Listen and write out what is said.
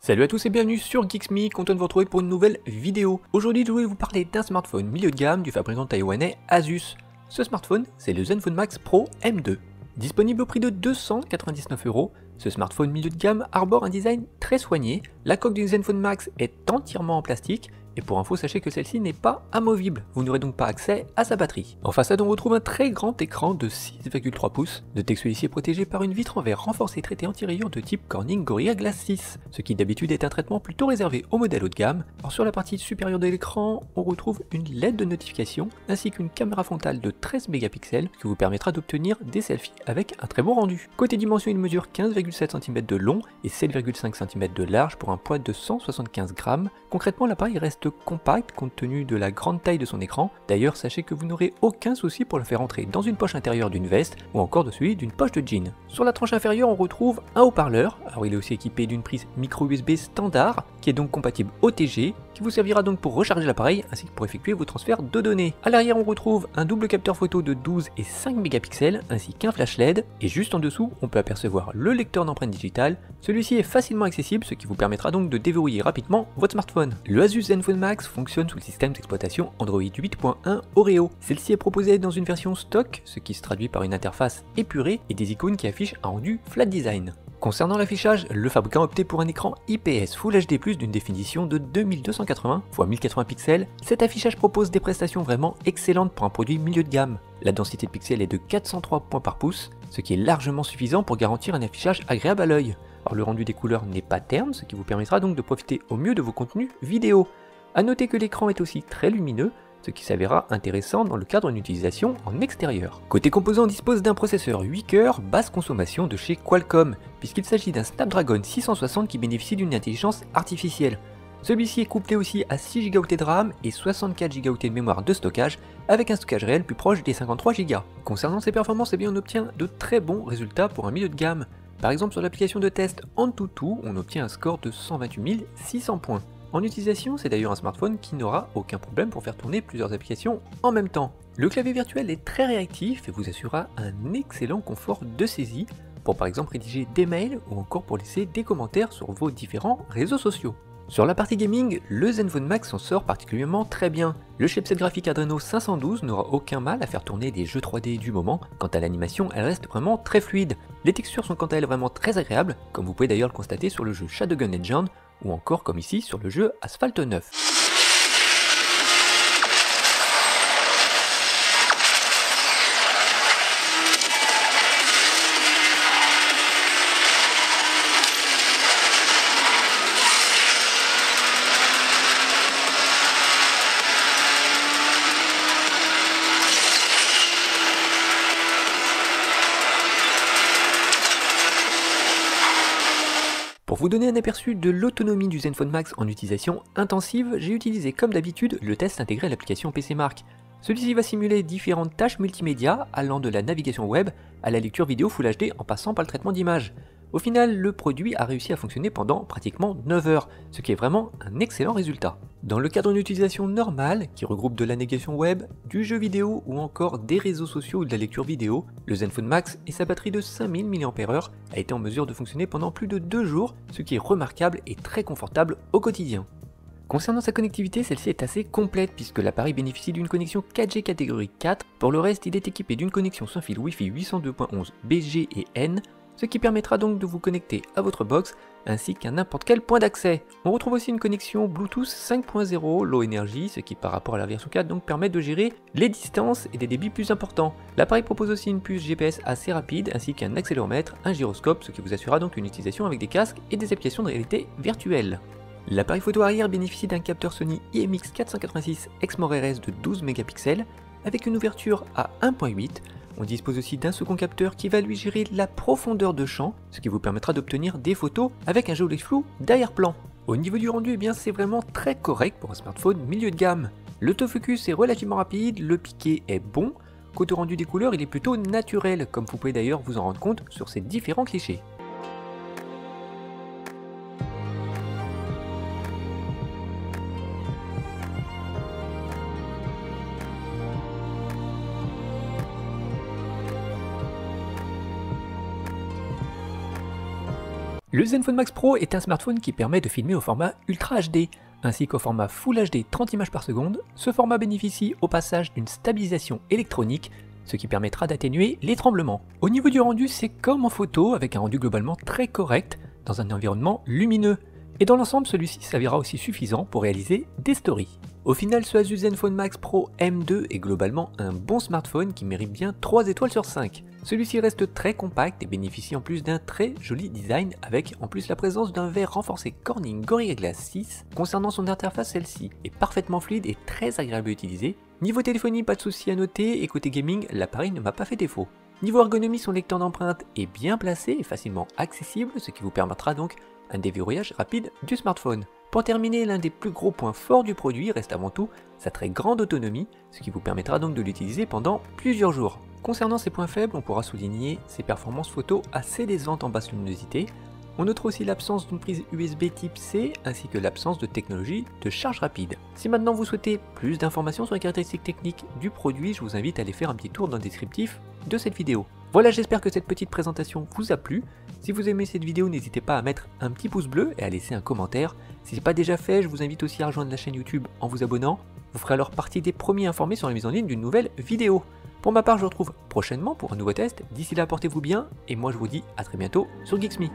Salut à tous et bienvenue sur Geeksme, content de vous retrouver pour une nouvelle vidéo. Aujourd'hui je voulais vous parler d'un smartphone milieu de gamme du fabricant taïwanais Asus. Ce smartphone, c'est le Zenfone Max Pro M2. Disponible au prix de 299 €, ce smartphone milieu de gamme arbore un design très soigné. La coque du Zenfone Max est entièrement en plastique. Et pour info, sachez que celle-ci n'est pas amovible, vous n'aurez donc pas accès à sa batterie. En façade, on retrouve un très grand écran de 6,3 pouces. Le texte celui-ci est protégé par une vitre en verre renforcée traitée anti-rayures de type Corning Gorilla Glass 6, ce qui d'habitude est un traitement plutôt réservé aux modèles haut de gamme. Alors sur la partie supérieure de l'écran, on retrouve une LED de notification ainsi qu'une caméra frontale de 13 mégapixels qui vous permettra d'obtenir des selfies avec un très bon rendu. Côté dimension, il mesure 15,7 cm de long et 7,5 cm de large pour un poids de 175 grammes. Concrètement, l'appareil reste compact compte tenu de la grande taille de son écran. D'ailleurs, sachez que vous n'aurez aucun souci pour le faire entrer dans une poche intérieure d'une veste ou encore de celui d'une poche de jean. Sur la tranche inférieure, on retrouve un haut-parleur. Alors il est aussi équipé d'une prise micro USB standard qui est donc compatible OTG, qui vous servira donc pour recharger l'appareil ainsi que pour effectuer vos transferts de données. À l'arrière, on retrouve un double capteur photo de 12 et 5 mégapixels ainsi qu'un flash LED, et juste en dessous, on peut apercevoir le lecteur d'empreintes digitales. Celui-ci est facilement accessible, ce qui vous permettra donc de déverrouiller rapidement votre smartphone. Le Asus Zenfone Max fonctionne sous le système d'exploitation Android 8.1 Oreo. Celle-ci est proposée dans une version stock, ce qui se traduit par une interface épurée et des icônes qui affichent un rendu flat design. Concernant l'affichage, le fabricant a opté pour un écran IPS Full HD+, d'une définition de 2280 x 1080 pixels. Cet affichage propose des prestations vraiment excellentes pour un produit milieu de gamme. La densité de pixels est de 403 points par pouce, ce qui est largement suffisant pour garantir un affichage agréable à l'œil. Alors le rendu des couleurs n'est pas terne, ce qui vous permettra donc de profiter au mieux de vos contenus vidéo. A noter que l'écran est aussi très lumineux, ce qui s'avérera intéressant dans le cadre d'une utilisation en extérieur. Côté composant, on dispose d'un processeur 8 cœurs basse consommation de chez Qualcomm, puisqu'il s'agit d'un Snapdragon 660 qui bénéficie d'une intelligence artificielle. Celui-ci est couplé aussi à 6 Go de RAM et 64 Go de mémoire de stockage, avec un stockage réel plus proche des 53 Go. Concernant ses performances, on obtient de très bons résultats pour un milieu de gamme. Par exemple, sur l'application de test Antutu, on obtient un score de 128 600 points. En utilisation, c'est d'ailleurs un smartphone qui n'aura aucun problème pour faire tourner plusieurs applications en même temps. Le clavier virtuel est très réactif et vous assurera un excellent confort de saisie pour par exemple rédiger des mails ou encore pour laisser des commentaires sur vos différents réseaux sociaux. Sur la partie gaming, le Zenfone Max s'en sort particulièrement très bien. Le chipset graphique Adreno 512 n'aura aucun mal à faire tourner des jeux 3D du moment. Quant à l'animation, elle reste vraiment très fluide. Les textures sont quant à elles vraiment très agréables, comme vous pouvez d'ailleurs le constater sur le jeu Shadowgun Legends, ou encore comme ici sur le jeu Asphalt 9. Pour vous donner un aperçu de l'autonomie du Zenfone Max en utilisation intensive, j'ai utilisé comme d'habitude le test intégré à l'application PCmark. Celui-ci va simuler différentes tâches multimédia allant de la navigation web à la lecture vidéo Full HD en passant par le traitement d'image. Au final, le produit a réussi à fonctionner pendant pratiquement 9 heures, ce qui est vraiment un excellent résultat. Dans le cadre d'une utilisation normale, qui regroupe de la navigation web, du jeu vidéo ou encore des réseaux sociaux ou de la lecture vidéo, le Zenfone Max et sa batterie de 5000 mAh a été en mesure de fonctionner pendant plus de 2 jours, ce qui est remarquable et très confortable au quotidien. Concernant sa connectivité, celle-ci est assez complète puisque l'appareil bénéficie d'une connexion 4G catégorie 4, pour le reste il est équipé d'une connexion sans fil Wi-Fi 802.11 BG et N, ce qui permettra donc de vous connecter à votre box ainsi qu'à n'importe quel point d'accès. On retrouve aussi une connexion Bluetooth 5.0 Low Energy, ce qui par rapport à la version 4 donc permet de gérer les distances et des débits plus importants. L'appareil propose aussi une puce GPS assez rapide ainsi qu'un accéléromètre, un gyroscope, ce qui vous assurera donc une utilisation avec des casques et des applications de réalité virtuelle. L'appareil photo arrière bénéficie d'un capteur Sony IMX486 Exmor RS de 12 mégapixels avec une ouverture à 1.8. On dispose aussi d'un second capteur qui va lui gérer la profondeur de champ, ce qui vous permettra d'obtenir des photos avec un joli flou d'arrière-plan. Au niveau du rendu, c'est vraiment très correct pour un smartphone milieu de gamme. L'autofocus est relativement rapide, le piqué est bon. Côté rendu des couleurs, il est plutôt naturel, comme vous pouvez d'ailleurs vous en rendre compte sur ces différents clichés. Le Zenfone Max Pro est un smartphone qui permet de filmer au format Ultra HD, ainsi qu'au format Full HD 30 images par seconde. Ce format bénéficie au passage d'une stabilisation électronique, ce qui permettra d'atténuer les tremblements. Au niveau du rendu, c'est comme en photo, avec un rendu globalement très correct, dans un environnement lumineux. Et dans l'ensemble, celui-ci s'avérera aussi suffisant pour réaliser des stories. Au final, ce Asus Zenfone Max Pro M2 est globalement un bon smartphone qui mérite bien 3 étoiles sur 5. Celui-ci reste très compact et bénéficie en plus d'un très joli design avec en plus la présence d'un verre renforcé Corning Gorilla Glass 6. Concernant son interface, celle-ci est parfaitement fluide et très agréable à utiliser. Niveau téléphonie, pas de souci à noter et côté gaming, l'appareil ne m'a pas fait défaut. Niveau ergonomie, son lecteur d'empreintes est bien placé et facilement accessible, ce qui vous permettra donc un déverrouillage rapide du smartphone. Pour terminer, l'un des plus gros points forts du produit reste avant tout sa très grande autonomie, ce qui vous permettra donc de l'utiliser pendant plusieurs jours. Concernant ses points faibles, on pourra souligner ses performances photo assez décevantes en basse luminosité. On notera aussi l'absence d'une prise USB type C ainsi que l'absence de technologie de charge rapide. Si maintenant vous souhaitez plus d'informations sur les caractéristiques techniques du produit, je vous invite à aller faire un petit tour dans le descriptif de cette vidéo. Voilà, j'espère que cette petite présentation vous a plu. Si vous aimez cette vidéo, n'hésitez pas à mettre un petit pouce bleu et à laisser un commentaire. Si ce n'est pas déjà fait, je vous invite aussi à rejoindre la chaîne YouTube en vous abonnant. Vous ferez alors partie des premiers informés sur la mise en ligne d'une nouvelle vidéo. Pour ma part, je vous retrouve prochainement pour un nouveau test. D'ici là, portez-vous bien et moi je vous dis à très bientôt sur Geeks Me.